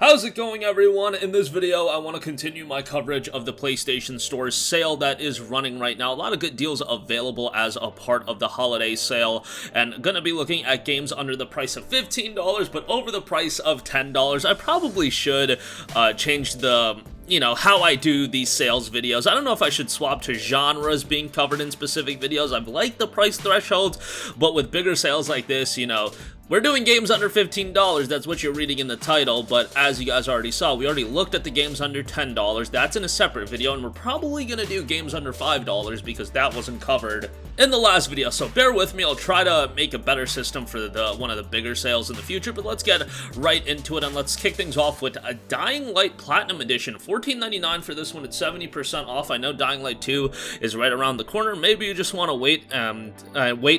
How's it going, everyone? In this video, I want to continue my coverage of the PlayStation Store's sale that is running right now. A lot of good deals available as a part of the holiday sale, and gonna be looking at games under the price of $15, but over the price of $10. I probably should change the how I do these sales videos. I don't know if I should swap to genres being covered in specific videos. I've liked the price thresholds, but with bigger sales like this, we're doing games under $15, that's what you're reading in the title, but as you guys already saw, we already looked at the games under $10, that's in a separate video, and we're probably gonna do games under $5 because that wasn't covered in the last video, so bear with me. I'll try to make a better system for one of the bigger sales in the future, but let's get right into it, and let's kick things off with a Dying Light Platinum Edition. $14.99 for this one, it's 70% off. I know Dying Light 2 is right around the corner. Maybe you just want to wait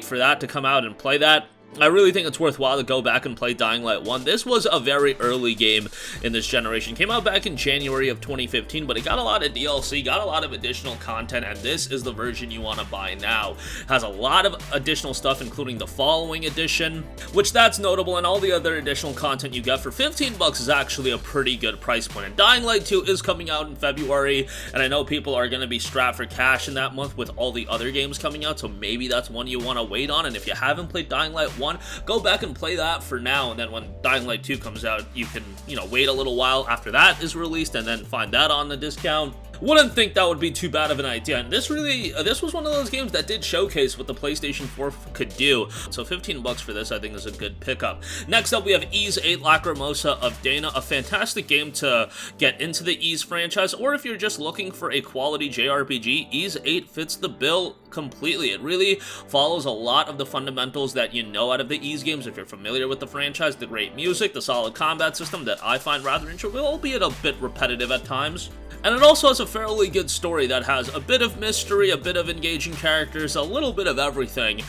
for that to come out and play that. I really think it's worthwhile to go back and play Dying Light 1. This was a very early game in this generation. Came out back in January of 2015, but it got a lot of DLC, got a lot of additional content, and this is the version you want to buy now. It has a lot of additional stuff, including the Following Edition, which that's notable, and all the other additional content you get for 15 bucks is actually a pretty good price point. And Dying Light 2 is coming out in February, and I know people are going to be strapped for cash in that month with all the other games coming out, so maybe that's one you want to wait on. And if you haven't played Dying Light 1, go back and play that for now, and then when Dying Light 2 comes out, you can, wait a little while after that is released and then find that on the discount. Wouldn't think that would be too bad of an idea, and this was one of those games that did showcase what the PlayStation 4 could do, so 15 bucks for this I think is a good pickup. Next up, we have Ys 8 Lacrimosa of Dana, a fantastic game to get into the Ys franchise, or if you're just looking for a quality JRPG, Ys 8 fits the bill completely. It really follows a lot of the fundamentals that you know out of the Ys games if you're familiar with the franchise, the great music, the solid combat system that I find rather interesting, albeit a bit repetitive at times. And it also has a fairly good story that has a bit of mystery, a bit of engaging characters, a little bit of everything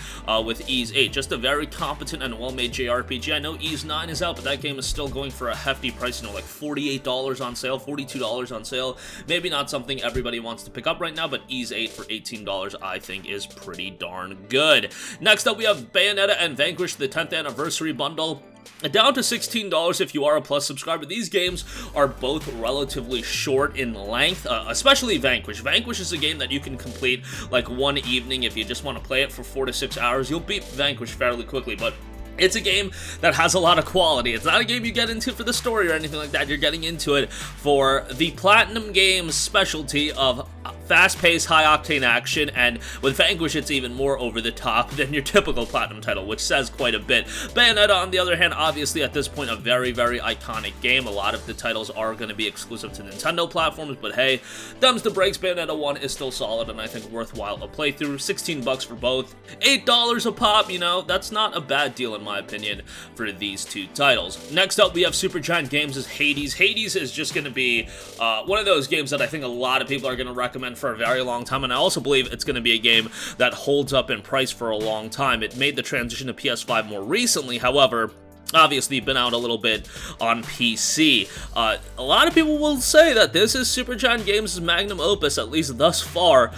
with Ys 8. Just a very competent and well-made JRPG. I know Ys 9 is out, but that game is still going for a hefty price, like $48 on sale, $42 on sale. Maybe not something everybody wants to pick up right now, but Ys 8 for $18 I think is pretty darn good. Next up, we have Bayonetta and Vanquish, the 10th anniversary bundle. Down to $16 if you are a Plus subscriber. These games are both relatively short in length, especially Vanquish. Vanquish is a game that you can complete like one evening if you just want to play it for 4 to 6 hours. You'll beat Vanquish fairly quickly, but it's a game that has a lot of quality. It's not a game you get into for the story or anything like that. You're getting into it for the Platinum Games specialty of fast-paced, high-octane action, and with Vanquish, it's even more over the top than your typical Platinum title, which says quite a bit. Bayonetta, on the other hand, obviously at this point, a very, very iconic game. A lot of the titles are going to be exclusive to Nintendo platforms, but hey, thumbs to breaks, Bayonetta 1 is still solid, and I think worthwhile a playthrough. 16 bucks for both. $8 a pop, that's not a bad deal in my opinion for these two titles. Next up, we have Supergiant Games' Hades. Hades is just going to be one of those games that I think a lot of people are going to recommend for a very long time, and I also believe it's going to be a game that holds up in price for a long time. It made the transition to PS5 more recently, however, obviously been out a little bit on PC. A lot of people will say that this is Supergiant Games' magnum opus, at least thus far.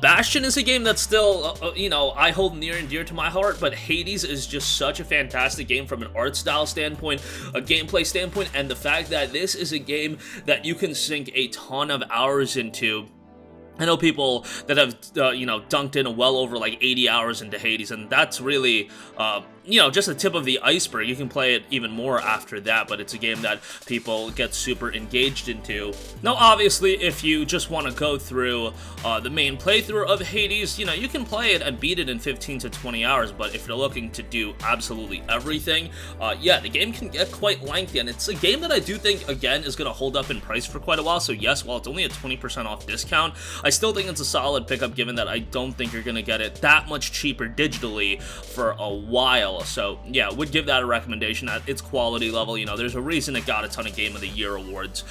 Bastion is a game that's still, I hold near and dear to my heart, but Hades is just such a fantastic game from an art style standpoint, a gameplay standpoint, and the fact that this is a game that you can sink a ton of hours into. I know people that have, dunked in well over like 80 hours into Hades, and that's really, just the tip of the iceberg. You can play it even more after that, but it's a game that people get super engaged into. Now, obviously, if you just want to go through the main playthrough of Hades, you can play it and beat it in 15 to 20 hours, but if you're looking to do absolutely everything, yeah, the game can get quite lengthy, and it's a game that I do think, again, is going to hold up in price for quite a while, so yes, while it's only a 20% off discount, I still think it's a solid pickup given that I don't think you're going to get it that much cheaper digitally for a while. So yeah, would give that a recommendation at its quality level. There's a reason it got a ton of Game of the Year awards.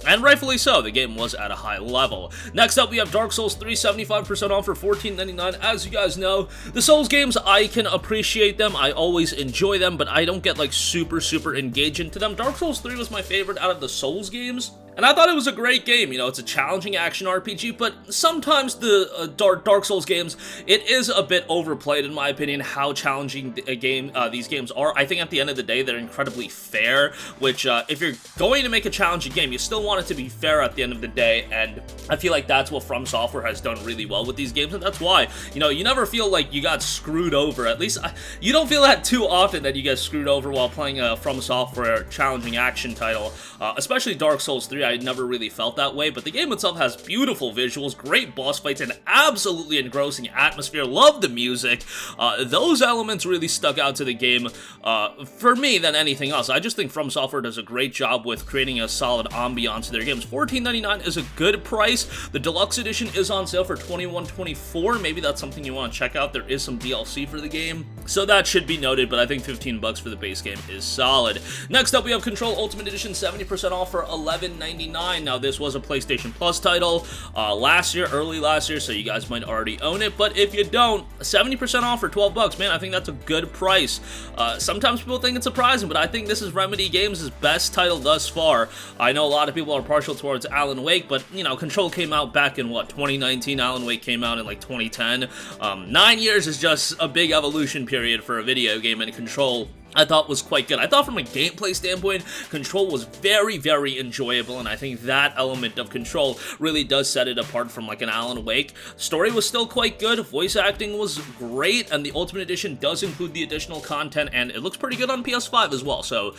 And rightfully so, the game was at a high level. Next up, we have Dark Souls 3, 75% off for $14.99. As you guys know, the Souls games, I can appreciate them. I always enjoy them, but I don't get like super engaged into them. Dark Souls 3 was my favorite out of the Souls games, And I thought it was a great game. You know, it's a challenging action RPG, but sometimes the Dark Souls games, it is a bit overplayed in my opinion, how challenging these games are. I think at the end of the day, they're incredibly fair, which if you're going to make a challenging game, you still want it to be fair at the end of the day, and I feel like that's what From Software has done really well with these games, and that's why, you know, you never feel like you got screwed over. At least, you don't feel that too often that you get screwed over while playing a From Software challenging action title, especially Dark Souls 3. I never really felt that way, but the game itself has beautiful visuals, great boss fights, and absolutely engrossing atmosphere. Love the music. Those elements really stuck out to the game for me than anything else. I just think From Software does a great job with creating a solid ambiance to their games. $14.99 is a good price. The deluxe edition is on sale for $21.24. Maybe that's something you want to check out. There is some DLC for the game, so that should be noted, but I think $15 for the base game is solid. Next up, we have Control Ultimate Edition, 70% off for $11.99. Now, this was a PlayStation Plus title early last year, so you guys might already own it, but if you don't, 70% off for $12, man, I think that's a good price. Sometimes people think it's surprising, but I think this is Remedy Games' best title thus far. I know a lot of people are partial towards Alan Wake, but, you know, Control came out back in, 2019? Alan Wake came out in, 2010. 9 years is just a big evolution period for a video game, and Control, I thought was quite good. I thought from a gameplay standpoint, Control was very, very enjoyable, and I think that element of Control really does set it apart from an Alan Wake. Story was still quite good, voice acting was great, and the Ultimate Edition does include the additional content, and it looks pretty good on PS5 as well, so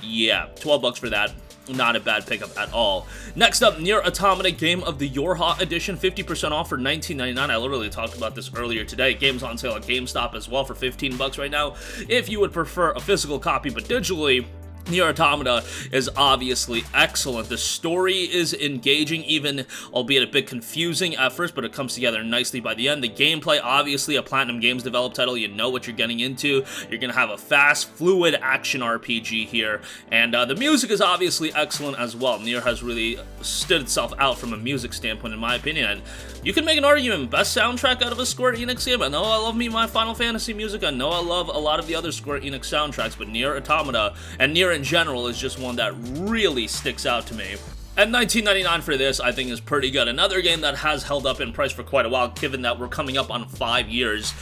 yeah, $12 for that. Not a bad pickup at all. Next up, NieR Automata Game of the YoRHa Edition, 50% off for $19.99. I literally talked about this earlier today. Game's on sale at GameStop as well for $15 right now. If you would prefer a physical copy but digitally, NieR Automata is obviously excellent. The story is engaging, even albeit a bit confusing at first, but it comes together nicely by the end. The gameplay, obviously a Platinum Games developed title, you know what you're getting into. You're going to have a fast, fluid action RPG here, and the music is obviously excellent as well. NieR has really stood itself out from a music standpoint, in my opinion, and you can make an argument, best soundtrack out of a Square Enix game. I know I love my Final Fantasy music, I know I love a lot of the other Square Enix soundtracks, but NieR Automata, and NieR in general, is just one that really sticks out to me. And $19.99 for this, I think, is pretty good. Another game that has held up in price for quite a while, given that we're coming up on 5 years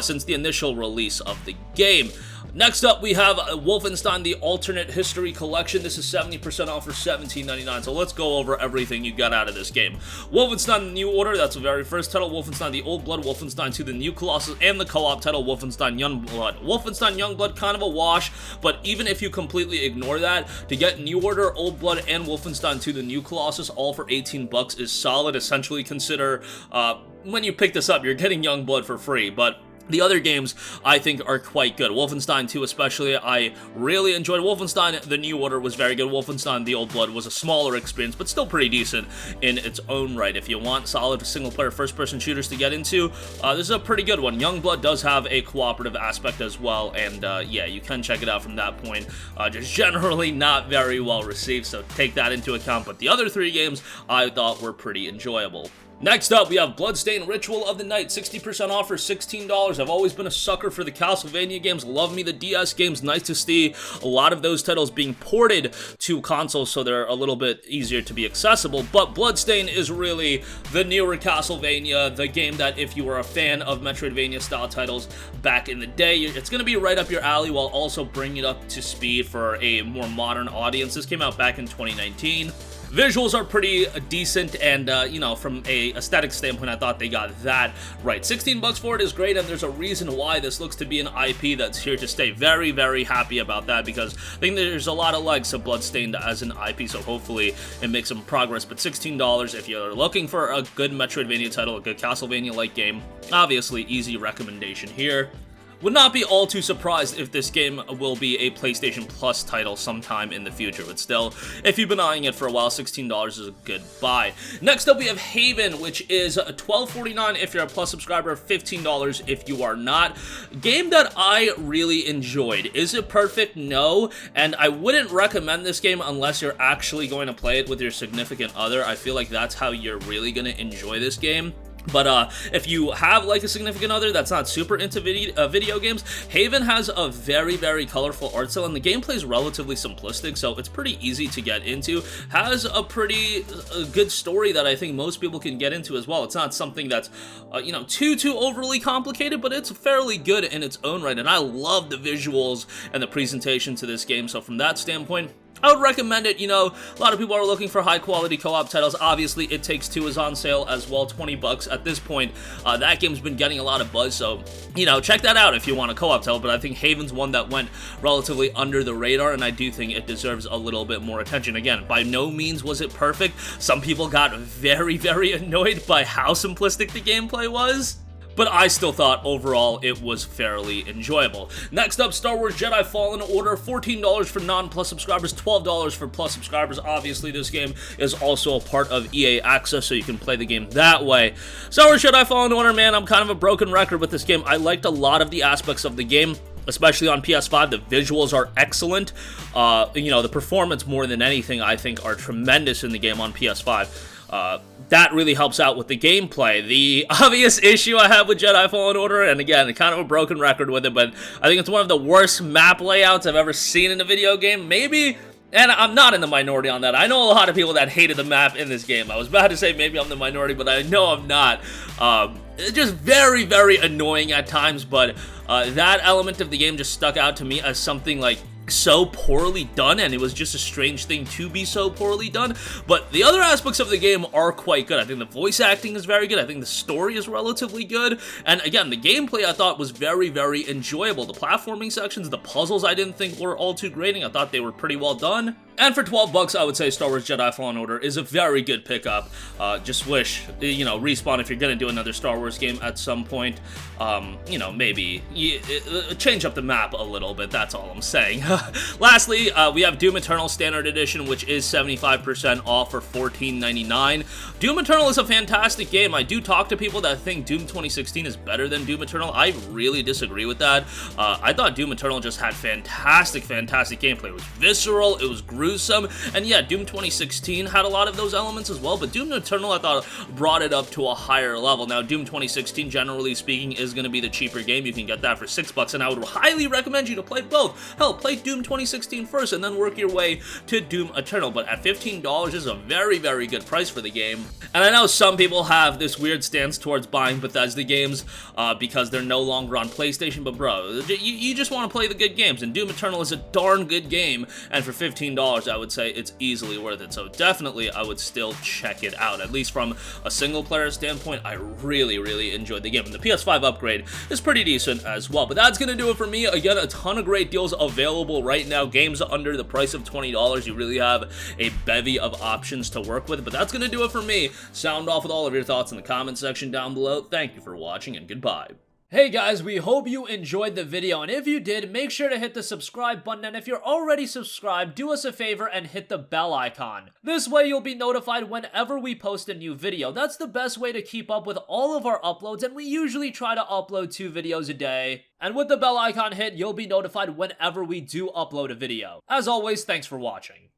since the initial release of the game. Next up, we have Wolfenstein, the Alternate History Collection. This is 70% off for $17.99, so let's go over everything you got out of this game. Wolfenstein The New Order, that's the very first title. Wolfenstein The Old Blood, Wolfenstein 2 The New Colossus, and the co-op title, Wolfenstein Youngblood. Wolfenstein Youngblood, kind of a wash, but even if you completely ignore that, to get New Order, Old Blood, and Wolfenstein 2 The New Colossus all for $18 is solid. Essentially, consider, when you pick this up, you're getting Youngblood for free, but the other games, I think, are quite good. Wolfenstein 2 especially, I really enjoyed. Wolfenstein The New Order was very good. Wolfenstein The Old Blood was a smaller experience, but still pretty decent in its own right. If you want solid single-player first-person shooters to get into, this is a pretty good one. Youngblood does have a cooperative aspect as well, and yeah, you can check it out from that point. Just generally not very well received, so take that into account, but the other three games I thought were pretty enjoyable. Next up, we have Bloodstained Ritual of the Night, 60% off for $16. I've always been a sucker for the Castlevania games. Love me the DS games. Nice to see a lot of those titles being ported to consoles, so they're a little bit easier to be accessible. But Bloodstained is really the newer Castlevania, the game that if you were a fan of Metroidvania-style titles back in the day, it's going to be right up your alley while also bringing it up to speed for a more modern audience. This came out back in 2019. Visuals are pretty decent, and, you know, from a aesthetic standpoint, I thought they got that right. $16 for it is great, and there's a reason why this looks to be an IP that's here to stay. Very, very happy about that, because I think there's a lot of legs to Bloodstained as an IP, so hopefully it makes some progress. But $16, if you're looking for a good Metroidvania title, a good Castlevania-like game, obviously easy recommendation here. Would not be all too surprised if this game will be a PlayStation Plus title sometime in the future, but still, if you've been eyeing it for a while, $16 is a good buy. Next up, we have Haven, which is $12.49 if you're a Plus subscriber, $15 if you are not. Game that I really enjoyed. Is it perfect? No, and I wouldn't recommend this game unless you're actually going to play it with your significant other. I feel like that's how you're really going to enjoy this game. But if you have like a significant other that's not super into video games, Haven has a very, very colorful art style, and the gameplay is relatively simplistic, so it's pretty easy to get into. Has a pretty good story that I think most people can get into as well. It's not something that's, you know, too overly complicated, but it's fairly good in its own right, and I love the visuals and the presentation to this game, so from that standpoint, I would recommend it. You know, a lot of people are looking for high-quality co-op titles. Obviously, It Takes Two is on sale as well, 20 bucks at this point. That game's been getting a lot of buzz, so, you know, check that out if you want a co-op title, but I think Haven's one that went relatively under the radar, and I do think it deserves a little bit more attention. Again, by no means was it perfect. Some people got very, very annoyed by how simplistic the gameplay was, but I still thought overall it was fairly enjoyable. Next up, Star Wars Jedi Fallen Order, $14 for non-Plus subscribers, $12 for Plus subscribers. Obviously, this game is also a part of EA Access, so you can play the game that way. Star Wars Jedi Fallen Order, man, I'm kind of a broken record with this game. I liked a lot of the aspects of the game, especially on PS5. The visuals are excellent. You know, the performance more than anything, I think, are tremendous in the game on PS5. That really helps out with the gameplay. The obvious issue I have with Jedi Fallen Order, and again, kind of a broken record with it, but I think it's one of the worst map layouts I've ever seen in a video game. Maybe, and I'm not in the minority on that. I know a lot of people that hated the map in this game. I was about to say maybe I'm the minority, but I know I'm not. It's just very, very annoying at times, but that element of the game just stuck out to me as something like so poorly done, and it was just a strange thing to be so poorly done. But the other aspects of the game are quite good. I think the voice acting is very good. I think the story is relatively good, and again, the gameplay I thought was very, very enjoyable. The platforming sections, the puzzles I didn't think were all too grating. I thought they were pretty well done. And for 12 bucks, I would say Star Wars Jedi Fallen Order is a very good pickup. Just wish, you know, Respawn, if you're gonna do another Star Wars game at some point, you know, maybe change up the map a little bit, that's all I'm saying. Lastly, we have Doom Eternal Standard Edition, which is 75% off for $14.99. Doom Eternal is a fantastic game. I do talk to people that think Doom 2016 is better than Doom Eternal. I really disagree with that. I thought Doom Eternal just had fantastic gameplay. It was visceral, it was gruesome, and yeah, Doom 2016 had a lot of those elements as well, but Doom Eternal, I thought, brought it up to a higher level. Now, Doom 2016, generally speaking, is going to be the cheaper game. You can get that for $6, and I would highly recommend you to play both. Hell, play Doom 2016 first, and then work your way to Doom Eternal, but at $15 is a very, very good price for the game. And I know some people have this weird stance towards buying Bethesda games because they're no longer on PlayStation, but bro, you just want to play the good games, and Doom Eternal is a darn good game, and for $15, I would say it's easily worth it. So definitely, I would still check it out. At least from a single-player standpoint, I really, really enjoyed the game. And the PS5 upgrade is pretty decent as well. But that's going to do it for me. Again, a ton of great deals available right now. Games under the price of $20. You really have a bevy of options to work with. But that's going to do it for me. Sound off with all of your thoughts in the comment section down below. Thank you for watching, and goodbye. Hey guys, we hope you enjoyed the video, and if you did, make sure to hit the subscribe button, and if you're already subscribed, do us a favor and hit the bell icon. This way you'll be notified whenever we post a new video. That's the best way to keep up with all of our uploads, and we usually try to upload 2 videos a day. And with the bell icon hit, you'll be notified whenever we do upload a video. As always, thanks for watching.